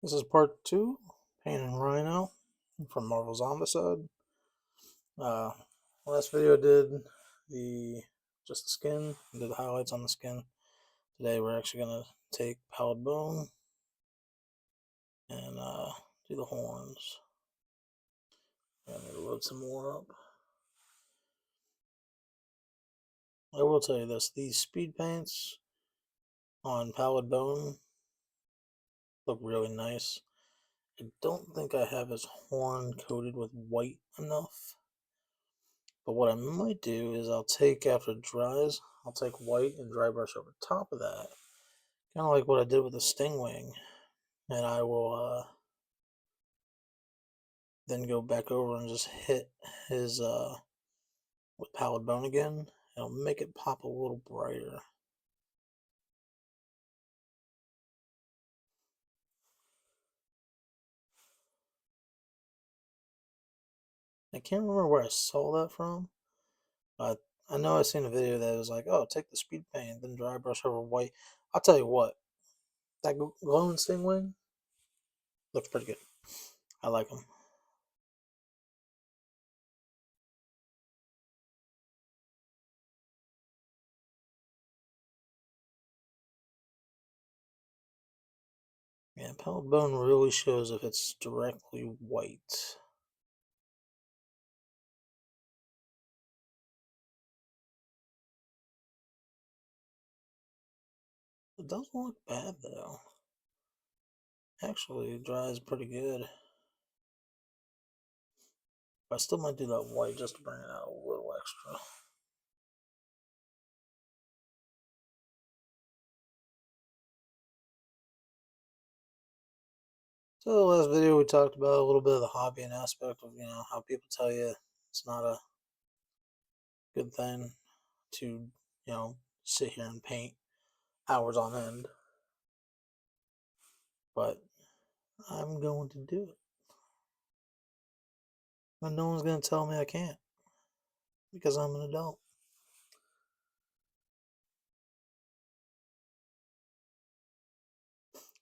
This is part 2, painting Rhino from Marvel Zombicide. Last video I did just the skin, did the highlights on the skin. Today we're actually gonna take pallid bone and do the horns. I need to load some more up. I will tell you this: these speed paints on pallid bone look really nice. I don't think I have his horn coated with white enough. But what I might do is after it dries, I'll take white and dry brush over top of that. Kind of like what I did with the stingwing. And I will then go back over and just hit his with pallid bone again. It'll make it pop a little brighter. I can't remember where I saw that from. But I know I seen a video that was like, oh, take the speed paint, then dry brush over white. I'll tell you what, that glowing stingwing looks pretty good. I like them. Yeah, pallid bone really shows if it's directly white. It doesn't look bad though. Actually, it dries pretty good. I still might do that white just to bring it out a little extra. So the last video we talked about a little bit of the hobby and aspect of, how people tell you it's not a good thing to, sit here and paint hours on end. But I'm going to do it. And no one's going to tell me I can't. Because I'm an adult.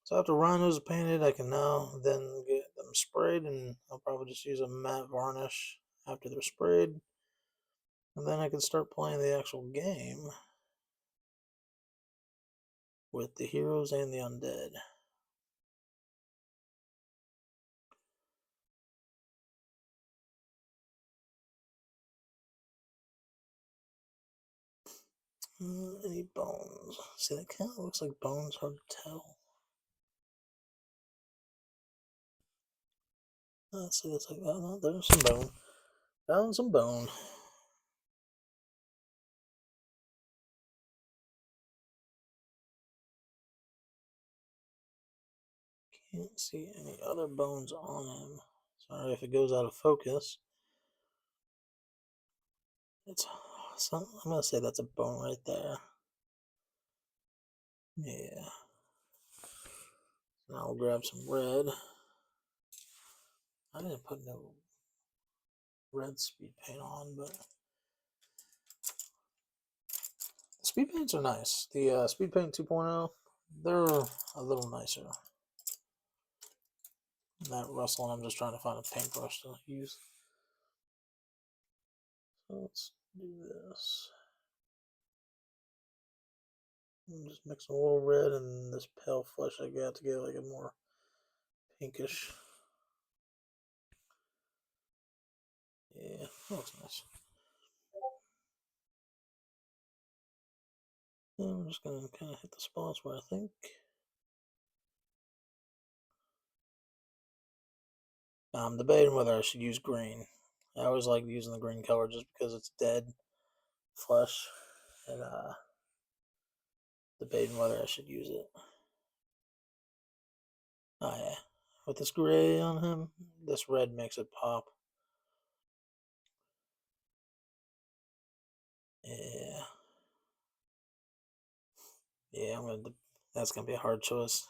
So after rhinos are painted, I can now then get them sprayed, and I'll probably just use a matte varnish after they're sprayed. And then I can start playing the actual game with the heroes and the undead. Any bones? See, that kind of looks like bones, hard to tell. Let's see, that's like, oh no, there's some bone. Found some bone. Can't see any other bones on him. Sorry if it goes out of focus. I'm gonna say that's a bone right there. Yeah. Now we'll grab some red. I didn't put no red speed paint on, but the speed paints are nice. The speed paint 2.0, they're a little nicer. That rustling, I'm just trying to find a paintbrush to use. So let's do this. I'm just mixing a little red and this pale flesh I got to get like a more pinkish. Yeah, that looks nice. And I'm just gonna kind of hit the spots where I think. I'm debating whether I should use green. I always like using the green color just because it's dead flesh, and debating whether I should use it. Oh yeah, with this gray on him, this red makes it pop. Yeah, yeah, that's gonna be a hard choice.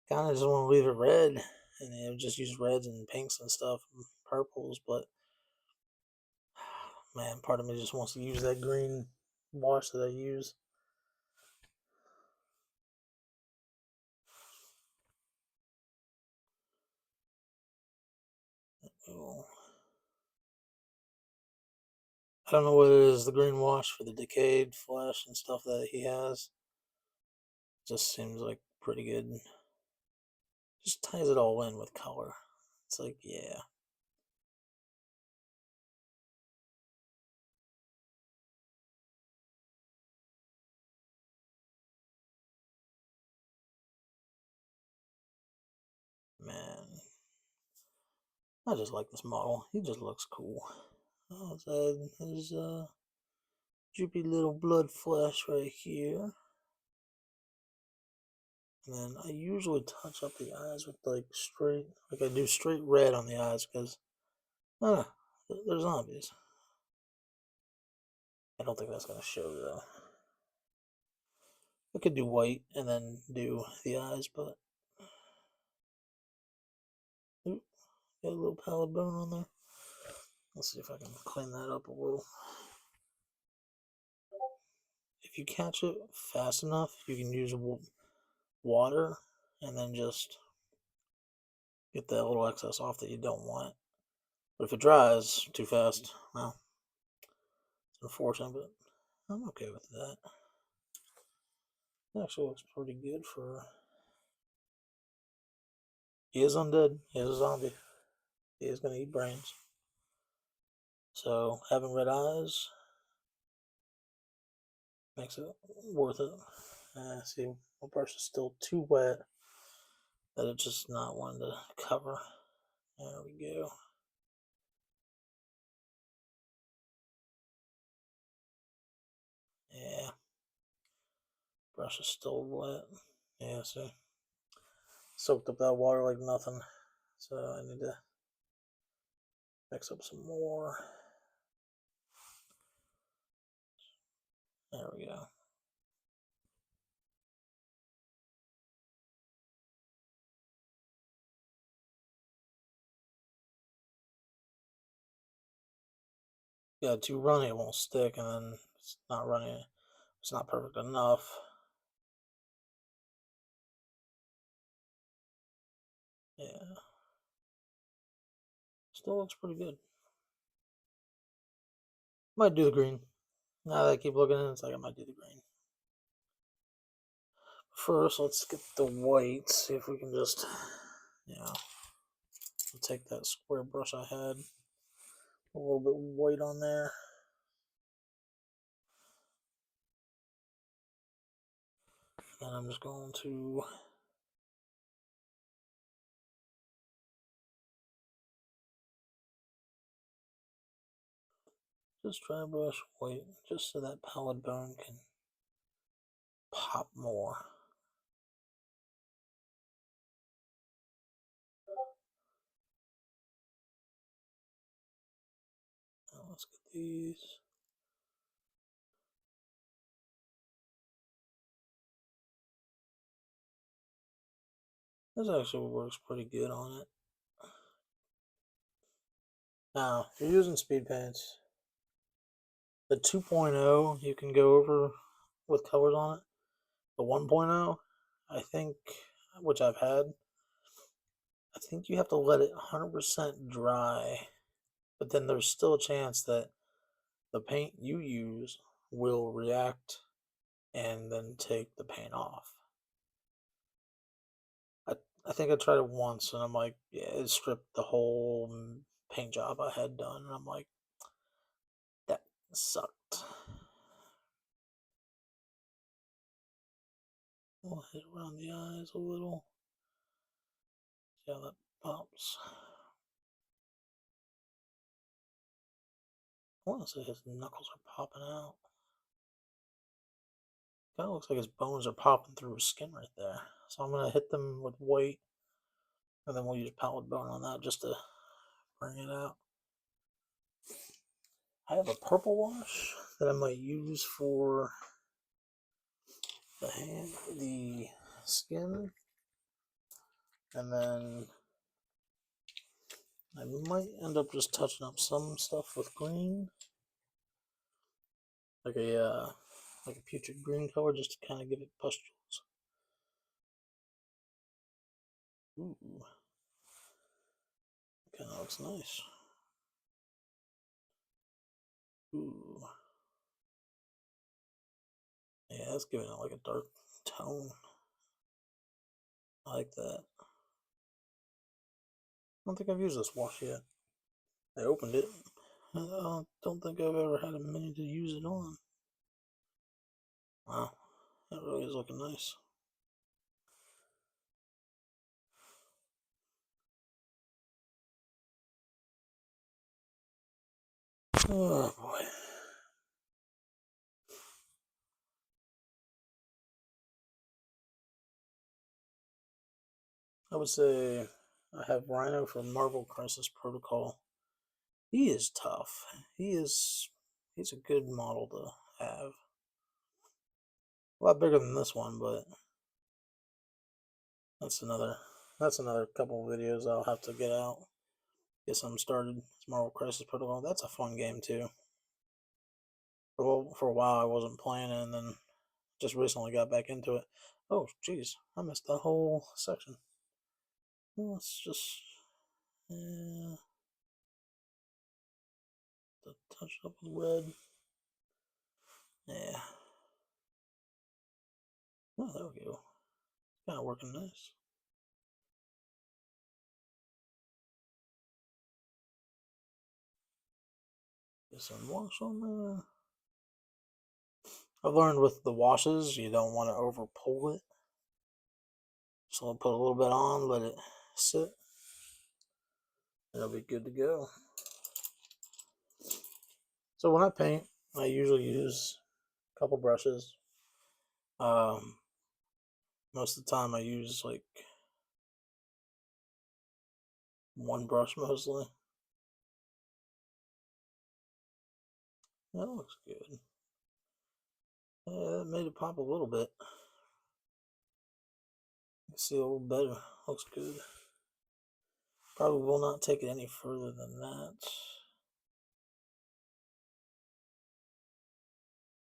Kind of just want to leave it red, and just use reds and pinks and stuff, and purples. But man, part of me just wants to use that green wash that I use. I don't know what it is, the green wash for the decayed flesh and stuff that he has. Just seems like pretty good. Just ties it all in with color. It's like, yeah. Man. I just like this model. He just looks cool. Oh, his droopy little blood flesh right here. And then I usually touch up the eyes with like I do straight red on the eyes because, I don't know, they're zombies. I don't think that's going to show though. I could do white and then do the eyes, but ooh, got a little pallid bone on there. Let's see if I can clean that up a little. If you catch it fast enough, you can use water and then just get that little excess off that you don't want. But if it dries too fast, well, it's unfortunate, but I'm okay with that. It actually looks pretty good for. He is undead. He is a zombie. He is going to eat brains. So having red eyes makes it worth it. See, my brush is still too wet that it's just not wanting to cover. There we go. Yeah. Brush is still wet. Yeah, see. Soaked up that water like nothing. So I need to mix up some more. There we go. Yeah, too runny it won't stick, and then it's not runny. It's not perfect enough. Yeah. Still looks pretty good. Might do the green. Now that I keep looking at it, it's like I might do the green. First, let's get the white. See if we can just, take that square brush I had. A little bit white on there. And I'm just going to just dry brush white just so that pallid bone can pop more. Now let's get these. This actually works pretty good on it. Now, if you're using speed paints, the 2.0 you can go over with colors on it. The 1.0, I think, which I've had, I think you have to let it 100% dry, but then there's still a chance that the paint you use will react and then take the paint off. I think I tried it once and I'm like, yeah, it stripped the whole paint job I had done, and I'm like, that sucked. We'll hit around the eyes a little. See how that pops. I want to say his knuckles are popping out. Kind of looks like his bones are popping through his skin right there. So I'm going to hit them with white, and then we'll use pallid bone on that just to bring it out. I have a purple wash that I might use for the skin, and then I might end up just touching up some stuff with green, like a putrid green color, just to kind of give it pustules. Ooh, kind of looks nice. Ooh. Yeah, that's giving it like a dark tone. I like that. I don't think I've used this wash yet. I opened it. I don't think I've ever had a minute to use it on. Wow, that really is looking nice. Oh boy. I would say I have Rhino from Marvel Crisis Protocol. He is tough. He's a good model to have. A lot bigger than this one, but that's another couple of videos I'll have to get out. Get something started. It's Marvel Crisis Protocol. That's a fun game too. For a while I wasn't playing it, and then just recently got back into it. Oh, jeez, I missed that whole section. Well, let's just touch it up with red. Yeah. Oh, there we go. Kind of working nice. Get some wash on there. I've learned with the washes, you don't want to over pull it. So I'll put a little bit on, let it sit. It'll be good to go. So when I paint, I usually use a couple brushes. Most of the time I use like one brush mostly. That looks good. Yeah, that made it pop a little bit. You can see a little better. Looks good. Probably will not take it any further than that.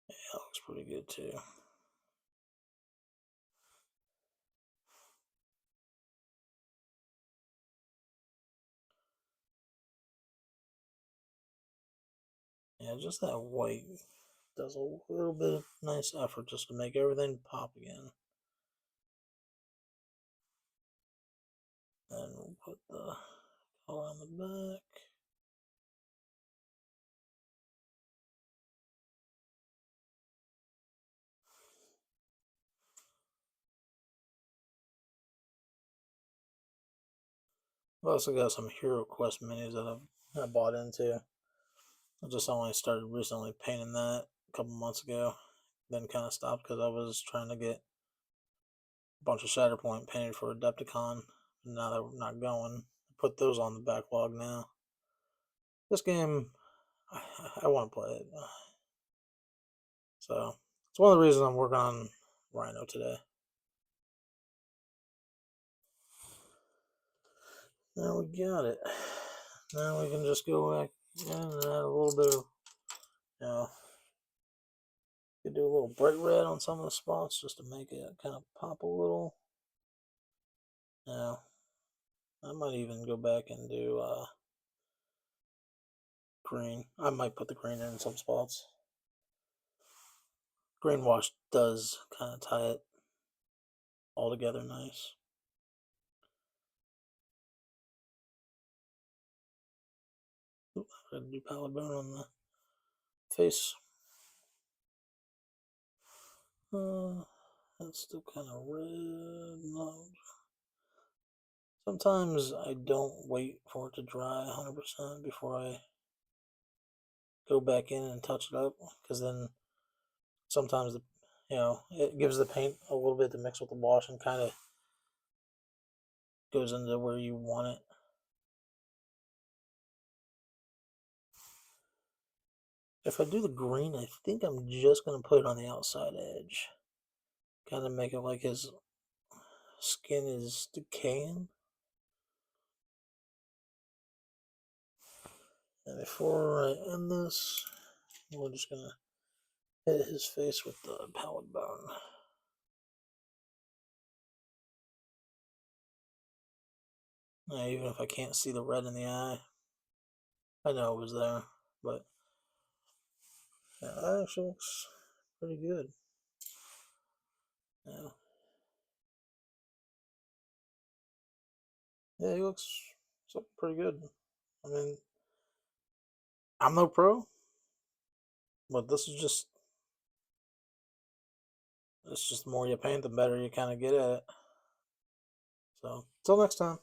Yeah, that looks pretty good too. Yeah, just that white does a little bit of nice effort just to make everything pop again. Then we'll put the color on the back. I've also got some Hero Quest minis that I bought into. I just only started recently painting that a couple months ago. Then kind of stopped because I was trying to get a bunch of Shatterpoint painted for Adepticon. Now that we're not going, put those on the backlog now. This game, I want to play it. So it's one of the reasons I'm working on Rhino today. Now we got it. Now we can just go back and add a little bit of, you know, could do a little bright red on some of the spots just to make it kind of pop a little. Now, I might even go back and do green. I might put the green in some spots. Green wash does kind of tie it all together nice. Oop, I gotta do palette burn on the face. That's still kind of red. No. Sometimes I don't wait for it to dry 100% before I go back in and touch it up, because then sometimes it gives the paint a little bit to mix with the wash and kind of goes into where you want it. If I do the green, I think I'm just going to put it on the outside edge. Kind of make it like his skin is decaying. And before I end this, we're just going to hit his face with the palette bone. Now, even if I can't see the red in the eye, I know it was there, but Yeah, that actually looks pretty good. Yeah. Yeah, he looks pretty good. I mean, I'm no pro, but this is just it's just the more you paint, the better you kind of get at it. So, till next time.